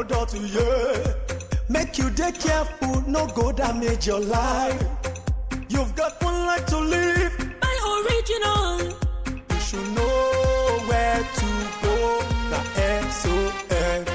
product, yeah. Make you dey careful, no go damage your life. You've got one life to live. Buy original. You should know where to go. Na SON.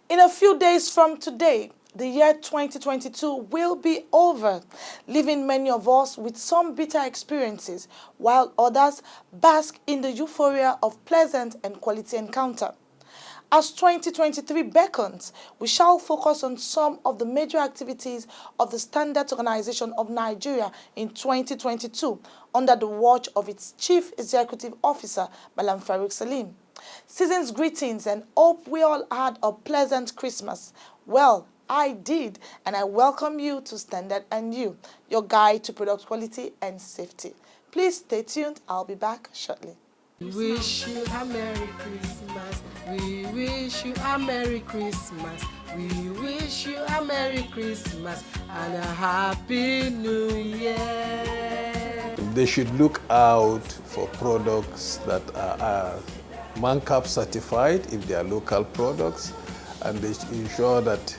In a few days from today, the year 2022 will be over, leaving many of us with some bitter experiences, while others bask in the euphoria of pleasant and quality encounter. As 2023 beckons, we shall focus on some of the major activities of the Standards Organization of Nigeria in 2022 under the watch of its Chief Executive Officer, Malam Farouk Salim. Season's greetings and hope we all had a pleasant Christmas. Well, I did, and I welcome you to Standard and You, your guide to product quality and safety. Please stay tuned. I'll be back shortly. We wish you a Merry Christmas. We wish you a Merry Christmas. We wish you a Merry Christmas and a Happy New Year. They should look out for products that are MANCAP certified if they are local products, and they ensure that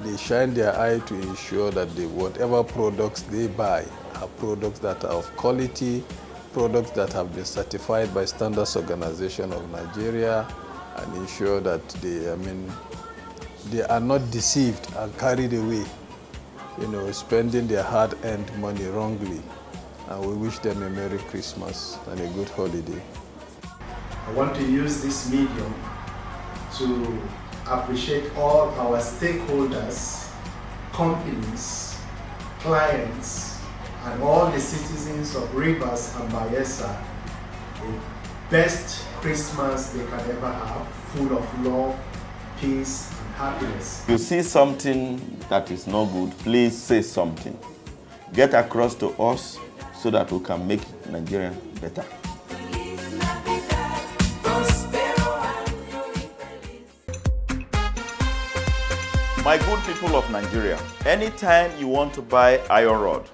they shine their eye to ensure that whatever products they buy are products that are of quality, products that have been certified by Standards Organization of Nigeria, and ensure that they are not deceived and carried away, spending their hard-earned money wrongly. And we wish them a Merry Christmas and a good holiday. I want to use this medium to appreciate all our stakeholders, companies, clients, and all the citizens of Rivers and Bayelsa. The best Christmas they can ever have, full of love, peace, and happiness. If you see something that is not good, please say something. Get across to us so that we can make Nigeria better. My good people of Nigeria, anytime you want to buy iron rod,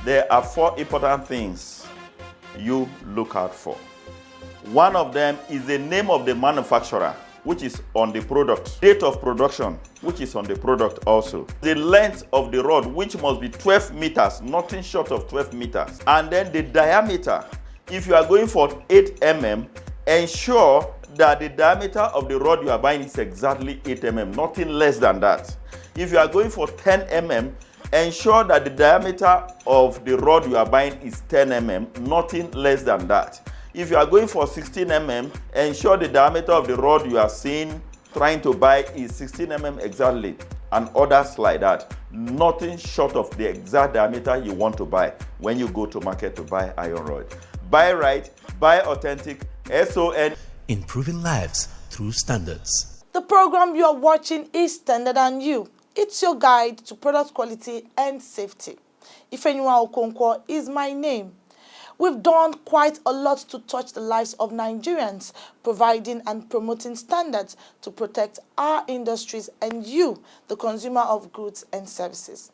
there are 4 important things you look out for. One of them is the name of the manufacturer, which is on the product. Date of production, which is on the product also. The length of the rod, which must be 12 meters, nothing short of 12 meters. And then the diameter. If you are going for 8 mm, ensure that the diameter of the rod you are buying is exactly 8 mm, nothing less than that. If you are going for 10 mm, ensure that the diameter of the rod you are buying is 10 mm, nothing less than that. If you are going for 16 mm, ensure the diameter of the rod you are trying to buy is 16 mm exactly, and others like that. Nothing short of the exact diameter you want to buy when you go to market to buy iron rod. Buy right, buy authentic, SON. Improving lives through standards. The program you are watching is Standard and You. It's your guide to product quality and safety. Ifenyua Okonkwo is my name. We've done quite a lot to touch the lives of Nigerians, providing and promoting standards to protect our industries and you, the consumer of goods and services.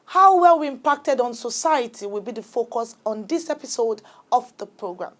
How well we impacted on society will be the focus on this episode of the program.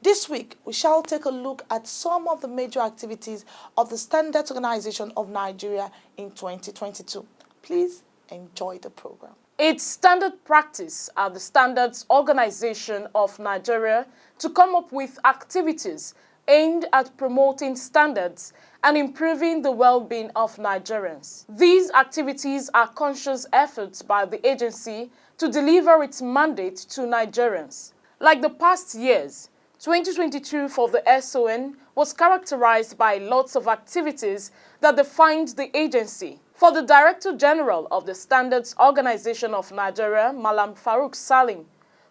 This week, we shall take a look at some of the major activities of the Standards Organization of Nigeria in 2022. Please enjoy the program. It's standard practice at the Standards Organization of Nigeria to come up with activities aimed at promoting standards and improving the well-being of Nigerians. These activities are conscious efforts by the agency to deliver its mandate to Nigerians. Like the past years, 2022 for the SON was characterized by lots of activities that defined the agency. For the Director General of the Standards Organization of Nigeria, Malam Farouk Salim,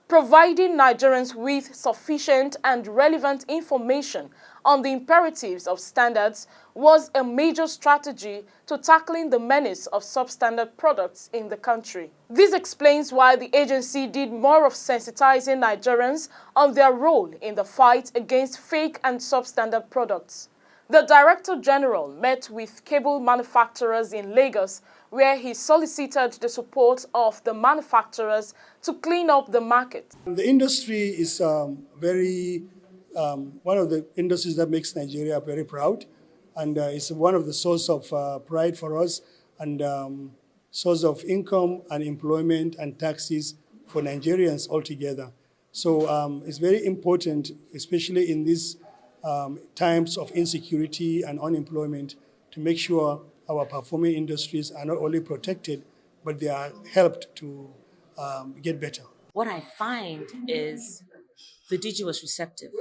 providing Nigerians with sufficient and relevant information on the imperatives of standards was a major strategy to tackling the menace of substandard products in the country. This explains why the agency did more of sensitizing Nigerians on their role in the fight against fake and substandard products. The Director General met with cable manufacturers in Lagos, where he solicited the support of the manufacturers to clean up the market. The industry is one of the industries that makes Nigeria very proud, and it's one of the source of pride for us, and source of income and employment and taxes for Nigerians altogether. So it's very important, especially in these times of insecurity and unemployment, to make sure our performing industries are not only protected, but they are helped to get better. What I find is the DG was receptive.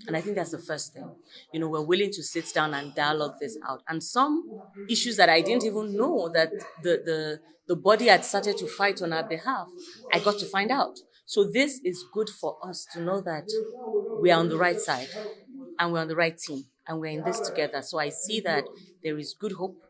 And I think that's the first thing. You know, we're willing to sit down and dialogue this out. And some issues that I didn't even know that the body had started to fight on our behalf, I got to find out. So this is good for us to know that we are on the right side and we're on the right team and we're in this together. So I see that there is good hope,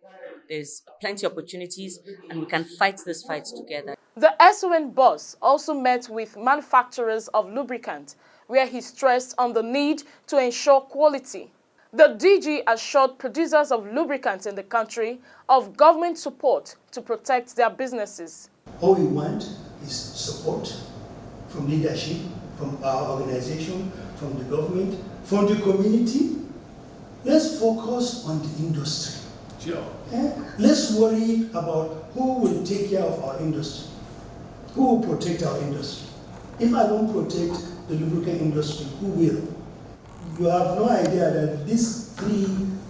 there's plenty of opportunities, and we can fight this fight together. The SON boss also met with manufacturers of lubricant, where he stressed on the need to ensure quality. The DG assured producers of lubricants in the country of government support to protect their businesses. All we want is support from leadership, from our organization, from the government, from the community. Let's focus on the industry. Sure. Let's worry about who will take care of our industry, who will protect our industry. If I don't protect the lubricant industry, who will? You have no idea that these 3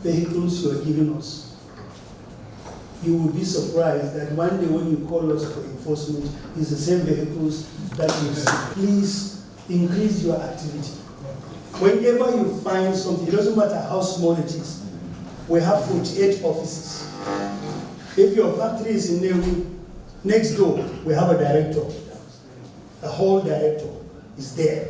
vehicles you are giving us, you will be surprised that one day when you call us for enforcement, it's the same vehicles that will say, please increase your activity. Whenever you find something, it doesn't matter how small it is, we have 48 offices. If your factory is in Nehru, next door, we have a director. A whole director is there.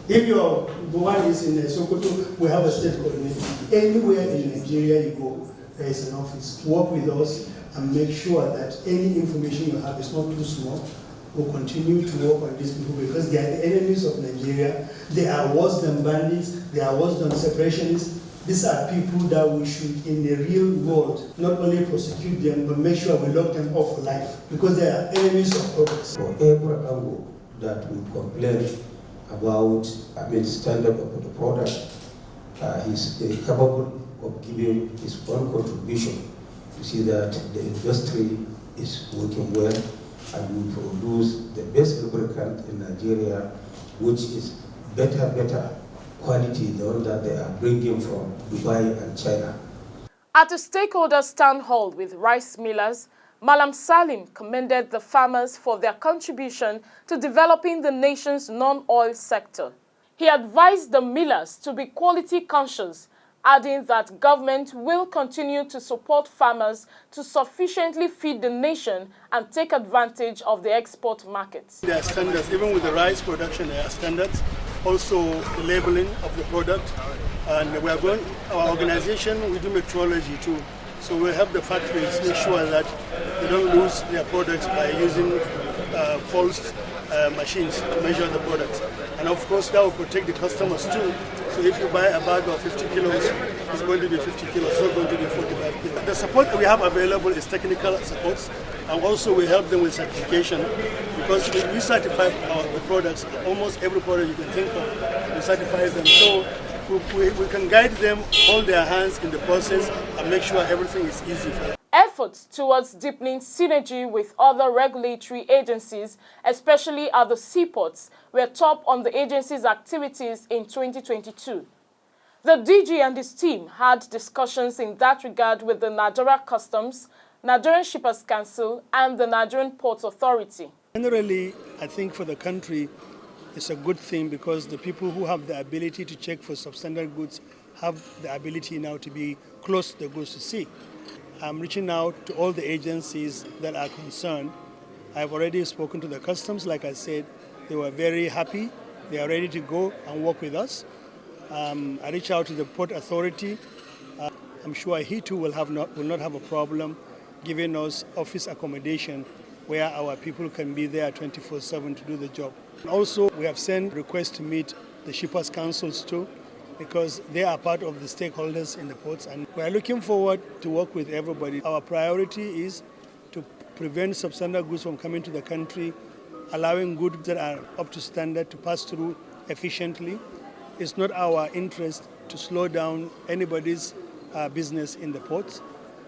If your one is in Sokoto, we have a state coordinator. Anywhere in Nigeria you go, there is an office. Work with us and make sure that any information you have is not too small. We'll continue to work on these people because they are the enemies of Nigeria. They are worse than bandits. They are worse than separationists. These are people that we should, in the real world, not only prosecute them, but make sure we lock them off for life because they are enemies of progress. For every angle that we complain about, the standard of the product, he's capable of giving his own contribution to see that the industry is working well and we produce the best lubricant in Nigeria, which is better quality than the one that they are bringing from Dubai and China. At a stakeholders town hall with rice millers, Malam Salim commended the farmers for their contribution to developing the nation's non-oil sector. He advised the millers to be quality conscious, adding that government will continue to support farmers to sufficiently feed the nation and take advantage of the export markets. There are standards, even with the rice production, there are standards. Also the labeling of the product. And we are going, our organization, we do metrology too. So we help the factories make sure that they don't lose their products by using false machines to measure the products. And of course that will protect the customers too. So if you buy a bag of 50 kilos, it's going to be 50 kilos, it's not going to be 45 kilos. The support we have available is technical support, and also we help them with certification because we certify the products. Almost every product you can think of, we certify them. So we can guide them, hold their hands in the process, and make sure everything is easy for them. Efforts towards deepening synergy with other regulatory agencies, especially at the seaports, were top on the agency's activities in 2022. The DG and his team had discussions in that regard with the Nigeria Customs, Nigerian Shippers Council, and the Nigerian Ports Authority. Generally, I think for the country, it's a good thing because the people who have the ability to check for substandard goods have the ability now to be close to the goods to sea. I'm reaching out to all the agencies that are concerned. I've already spoken to the customs. Like I said, they were very happy. They are ready to go and work with us. I reached out to the Port Authority. I'm sure he too will not have a problem giving us office accommodation where our people can be there 24/7 to do the job. Also, we have sent requests to meet the Shippers Councils too, because they are part of the stakeholders in the ports, and we are looking forward to work with everybody. Our priority is to prevent substandard goods from coming to the country, allowing goods that are up to standard to pass through efficiently. It's not our interest to slow down anybody's business in the ports.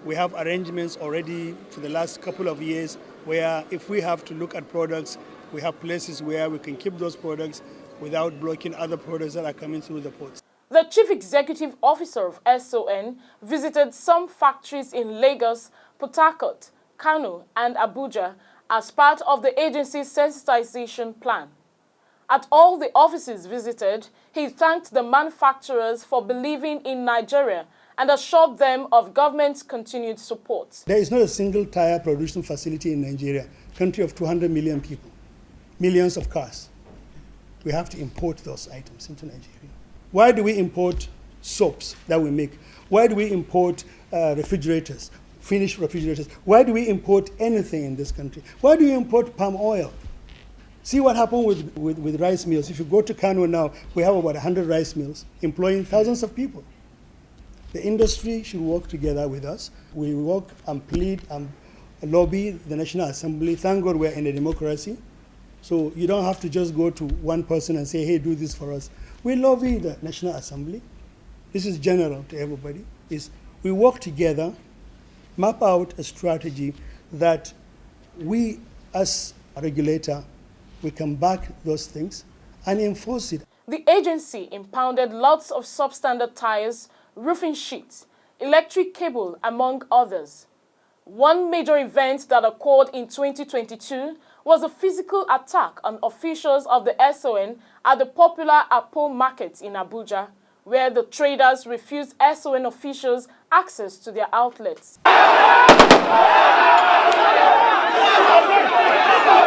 We have arrangements already for the last couple of years where if we have to look at products, we have places where we can keep those products without blocking other products that are coming through the ports. The Chief Executive Officer of SON visited some factories in Lagos, Port Harcourt, Kano, and Abuja as part of the agency's sensitization plan. At all the offices visited, he thanked the manufacturers for believing in Nigeria and assured them of government's continued support. There is not a single tire production facility in Nigeria, country of 200 million people, millions of cars. We have to import those items into Nigeria. Why do we import soaps that we make? Why do we import refrigerators, finished refrigerators? Why do we import anything in this country? Why do we import palm oil? See what happened with rice mills. If you go to Kano now, we have about 100 rice mills employing thousands of people. The industry should work together with us. We work and plead and lobby the National Assembly. Thank God we're in a democracy. So you don't have to just go to one person and say, hey, do this for us. We lobby the National Assembly. This is general to everybody. We work together, map out a strategy that we as a regulator, we can back those things and enforce it. The agency impounded lots of substandard tires, roofing sheets, electric cable, among others. One major event that occurred in 2022 was a physical attack on officials of the SON at the popular Apo market in Abuja, where the traders refused SON officials access to their outlets.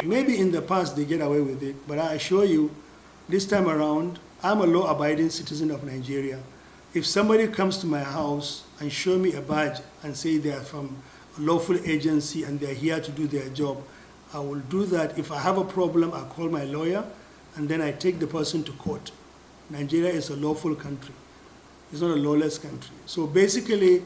Maybe in the past they get away with it, but I assure you, this time around, I'm a law-abiding citizen of Nigeria. If somebody comes to my house and show me a badge and say they are from a lawful agency and they're here to do their job, I will do that. If I have a problem, I call my lawyer and then I take the person to court. Nigeria is a lawful country. It's not a lawless country. So basically,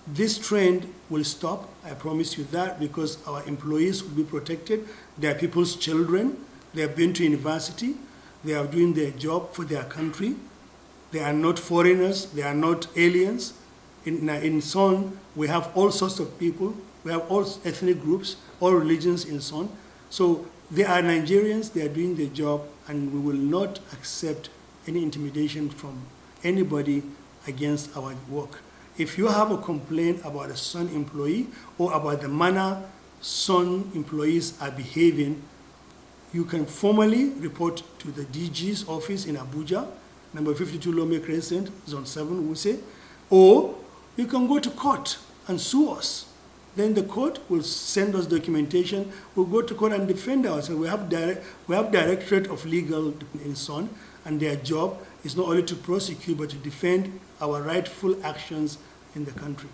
this trend will stop, I promise you that, because our employees will be protected. They are people's children. They have been to university. They are doing their job for their country. They are not foreigners. They are not aliens. In Son, we have all sorts of people. We have all ethnic groups, all religions in Son. So they are Nigerians. They are doing their job, and we will not accept any intimidation from anybody against our work. If you have a complaint about a Son employee or about the manner Son employees are behaving, you can formally report to the DG's office in Abuja, number 52 Lome Crescent, Zone 7, Wuse, or you can go to court and sue us. Then the court will send us documentation. We'll go to court and defend ourselves. We have Directorate of Legal in Son, and their job is not only to prosecute, but to defend our rightful actions in the country.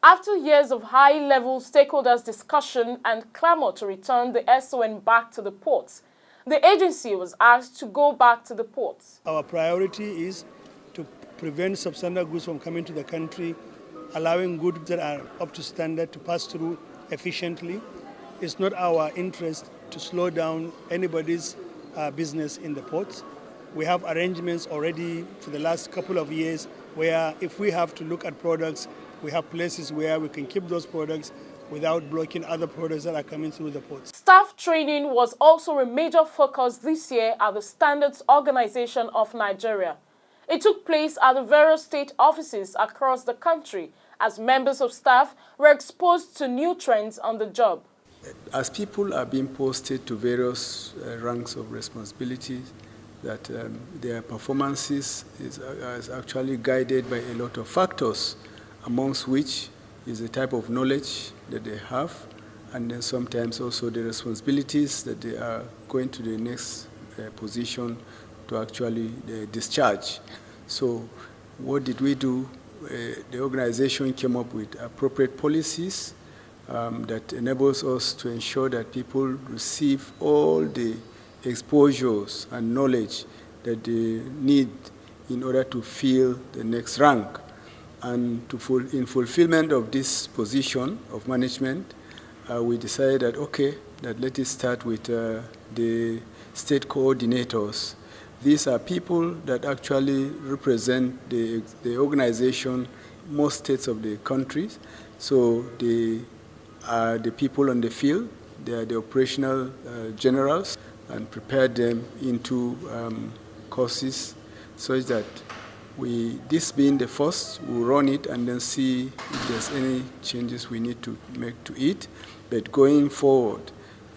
After years of high-level stakeholders' discussion and clamor to return the SON back to the ports, the agency was asked to go back to the ports. Our priority is to prevent substandard goods from coming to the country, allowing goods that are up to standard to pass through efficiently. It's not our interest to slow down anybody's business in the ports. We have arrangements already for the last couple of years where if we have to look at products, we have places where we can keep those products without blocking other products that are coming through the ports. Staff training was also a major focus this year at the Standards Organization of Nigeria. It took place at the various state offices across the country as members of staff were exposed to new trends on the job. As people are being posted to various ranks of responsibility, that their performances is actually guided by a lot of factors, amongst which is the type of knowledge that they have, and then sometimes also the responsibilities that they are going to the next position to actually discharge. So what did we do? The organization came up with appropriate policies that enables us to ensure that people receive all the exposures and knowledge that they need in order to fill the next rank. And in fulfillment of this position of management, we decided that, okay, that let us start with the state coordinators. These are people that actually represent the organization, most states of the country. So they are the people on the field, they are the operational generals, and prepare them into courses such that this being the first, we'll run it and then see if there's any changes we need to make to it. But going forward,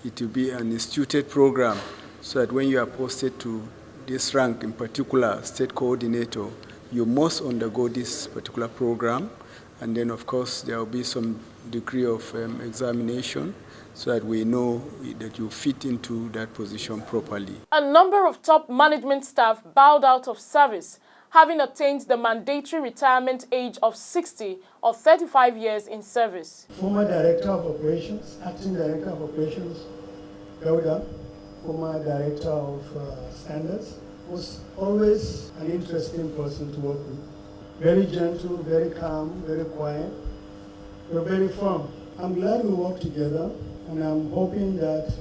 it will be an instituted program so that when you are posted to this rank, in particular, state coordinator, you must undergo this particular program. And then, of course, there will be some degree of examination so that we know that you fit into that position properly. A number of top management staff bowed out of service, having attained the mandatory retirement age of 60 or 35 years in service. Former Director of Operations, Acting Director of Operations, Gauda, former Director of Standards, was always an interesting person to work with. Very gentle, very calm, very quiet, but very firm. I'm glad we work together, and I'm hoping that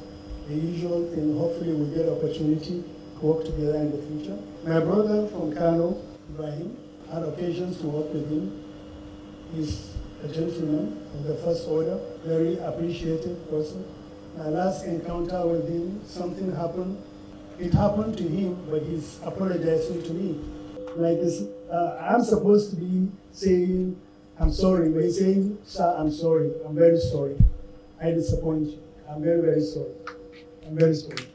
the usual thing, hopefully we'll get opportunity to work together in the future. My brother from Kano, Ibrahim, had occasions to work with him. He's a gentleman of the first order, very appreciative person. My last encounter with him, something happened. It happened to him, but he's apologizing to me. Like this, I'm supposed to be saying, I'm sorry, but he's saying, sir, I'm sorry, I'm very sorry. I disappoint you. I'm very, very sorry. I'm very sorry.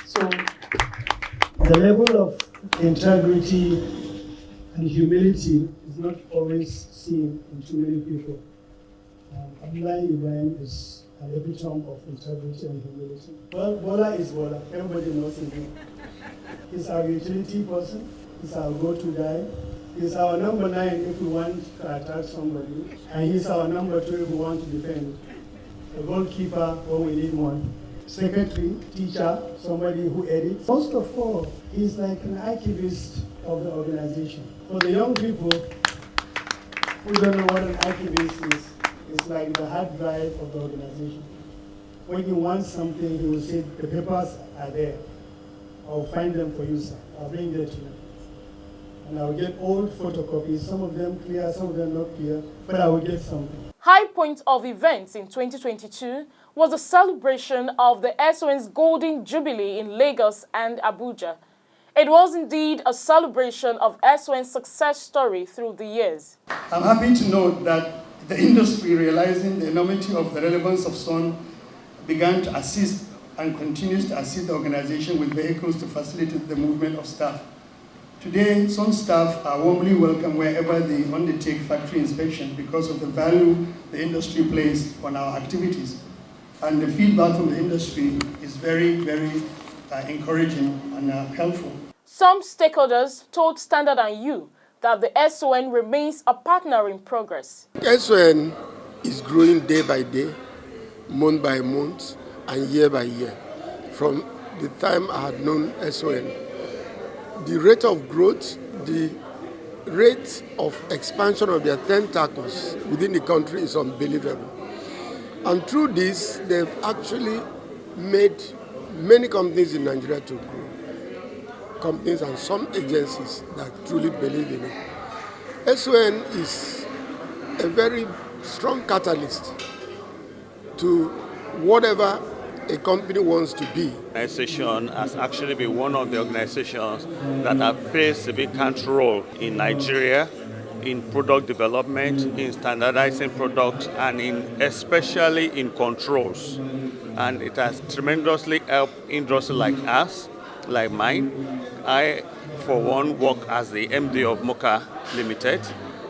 So, the level of integrity and humility is not always seen in too many people. Abdullah Ibrahim is an epitome of integrity and humility. Well, Bola is Bola. Everybody knows him. He's our utility person. He's our go-to guy. He's our number 9 if we want to attack somebody. And he's our number 2 if we want to defend. A goalkeeper when we need one. Secretary, teacher, somebody who edits. Most of all, he's like an archivist of the organization. For the young people who don't know what an archivist is, it's like the hard drive of the organization. When you want something, he will say, the papers are there. I'll find them for you, sir. I'll bring them to you. And I'll get old photocopies, some of them clear, some of them not clear, but I will get something. High point of events in 2022 was the celebration of the SON's Golden Jubilee in Lagos and Abuja. It was indeed a celebration of SON's success story through the years. I'm happy to note that the industry, realizing the enormity of the relevance of SON, began to assist and continues to assist the organization with vehicles to facilitate the movement of staff. Today, SON staff are warmly welcome wherever they undertake factory inspection because of the value the industry places on our activities. And the feedback from the industry is very, very encouraging and helpful. Some stakeholders told Standard & You that the SON remains a partner in progress. SON is growing day by day, month by month, and year by year. From the time I had known SON, the rate of growth, the rate of expansion of their tentacles within the country is unbelievable. And through this, they've actually made many companies in Nigeria to grow. Companies and some agencies that truly believe in it. SON is a very strong catalyst to whatever a company wants to be. The organization has actually been one of the organizations that have played a significant role in Nigeria in product development, in standardizing products, and especially in controls. And it has tremendously helped industry like us, like mine. I, for one, work as the MD of Mocha Limited,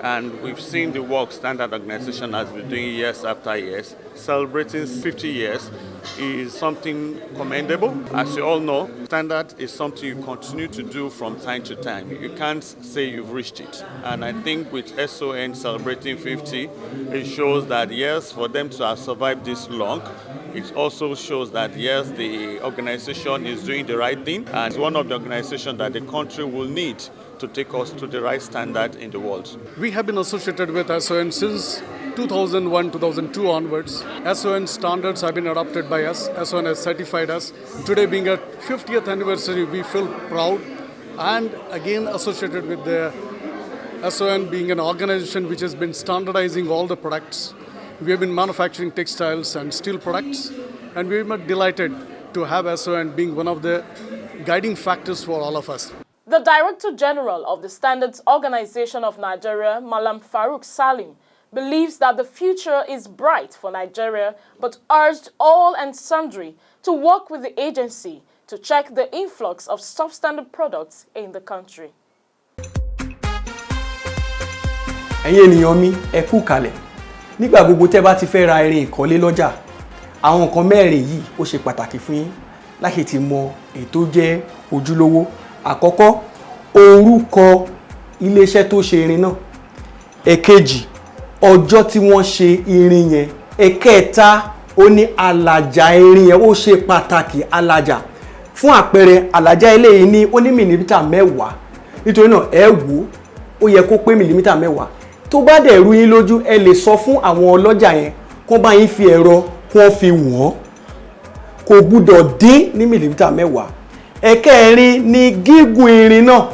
and we've seen the work Standard Organization has been doing years after years. Celebrating 50 years is something commendable. As you all know, Standard is something you continue to do from time to time. You can't say you've reached it. And I think with SON celebrating 50, it shows that yes, for them to have survived this long, It also shows that, yes, the organization is doing the right thing, and it's one of the organizations that the country will need to take us to the right standard in the world. We have been associated with SON since 2001-2002 onwards. SON standards have been adopted by us. SON has certified us. Today being a 50th anniversary, we feel proud and again associated with the SON being an organization which has been standardizing all the products. We have been manufacturing textiles and steel products, and we are delighted to have SON being one of the guiding factors for all of us. The Director General of the Standards Organization of Nigeria, Malam Farouk Salim, believes that the future is bright for Nigeria, but urged all and sundry to work with the agency to check the influx of substandard products in the country. Ẹ̀yin ènìyàn mi, ẹ kú kalẹ̀. Nígbà gbogbo tẹ́ bá ti fẹ́ ra irin ìkọ́lé lọ́jà, àwọn nǹkan mẹ́rin yìí ó ṣe pàtàkì fún yín láti ti mọ èyí tó jẹ́ ojúlówó. Àkọ́kọ́, orúkọ iléeṣẹ́ tó ṣe irin náà. Èkejì, ọjọ́ tí wọ́n ṣe irin yẹn. Ẹ̀kẹta, ó ní àlàjá irin yẹn, ó ṣe pàtàkì àlàjá. Fún àpẹẹrẹ, àlàjá eléyìí ní ó ní mìlímítà 10. Nítorí náà ẹ wò ó yẹ kó pé mìlímítà 10. Tó bá dẹ̀ rú yín lójú, ẹ lè sọ fún àwọn ọlọ́jà yẹn kó bá yín fi ẹ̀rọ kó fi wọ́n. Kò gbúdọ̀ dín ní mìlímítà 10. Ẹ̀kẹrin ni gígùn irin náà.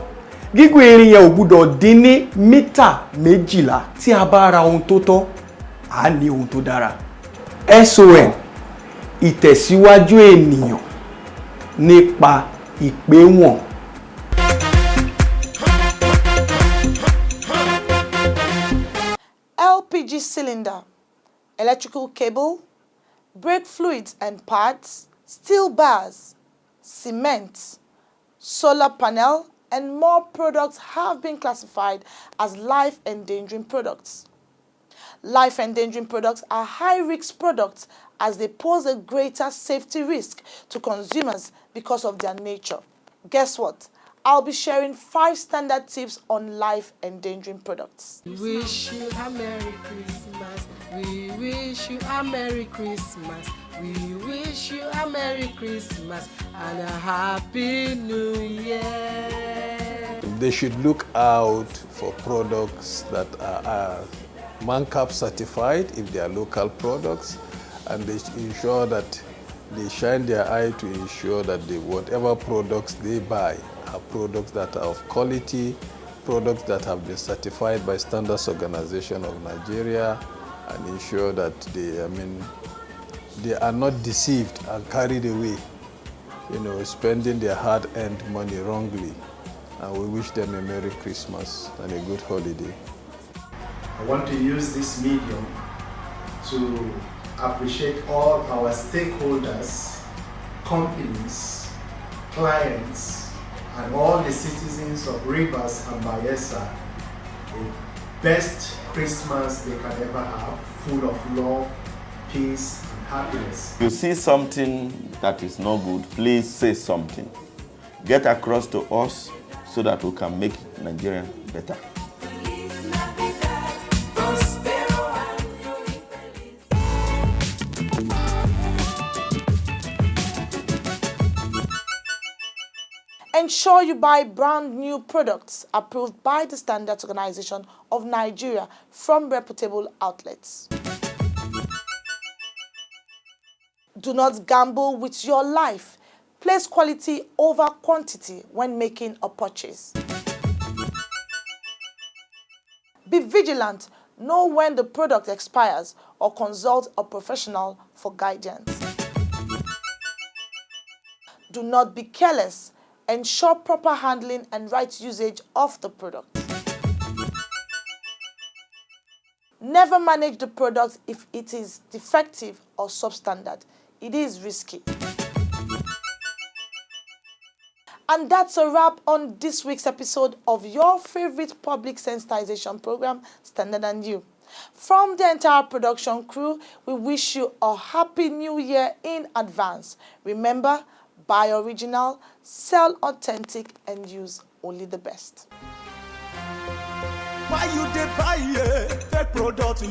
Gígùn irin yẹn ò gbúdọ̀ dín ní mítà 12. Tí a bá ra ohun tó tọ́, a ní ohun tó dára. SON, ìtẹ̀síwájú ènìyàn nípa ìpéwọ̀n. LPG cylinder, electrical cable, brake fluids and parts, steel bars, cement, solar panel, and more products have been classified as life-endangering products. Life-endangering products are high-risk products as they pose a greater safety risk to consumers because of their nature. Guess what? I'll be sharing 5 standard tips on life-endangering products. We wish you a Merry Christmas. We wish you a Merry Christmas. We wish you a Merry Christmas and a Happy New Year. They should look out for products that are MANCAP certified if they are local products, and they ensure that they shine their eye to ensure that whatever products they buy are products that are of quality, products that have been certified by Standards Organization of Nigeria, and ensure that they are not deceived and carried away, spending their hard-earned money wrongly. And we wish them a Merry Christmas and a good holiday. I want to use this medium to appreciate all our stakeholders, companies, clients, and all the citizens of Rivers and Bayelsa. The best Christmas they can ever have, full of love, peace, and happiness. If you see something that is not good, please say something. Get across to us so that we can make Nigeria better. Ensure you buy brand new products approved by the Standards Organization of Nigeria from reputable outlets. Do not gamble with your life. Place quality over quantity when making a purchase. Be vigilant. Know when the product expires or consult a professional for guidance. Do not be careless. Ensure proper handling and right usage of the product. Never manage the product if it is defective or substandard. It is risky. And that's a wrap on this week's episode of your favorite public sensitization program, Standard and You. From the entire production crew, we wish you a happy new year in advance. Remember, buy original, sell authentic, and use only the best. Why you dey buy fake product,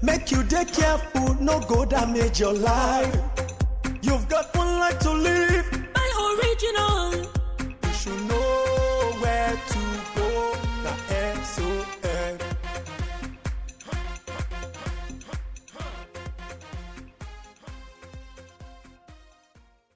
Make you dey careful, no go damage your life. You've got one life to live.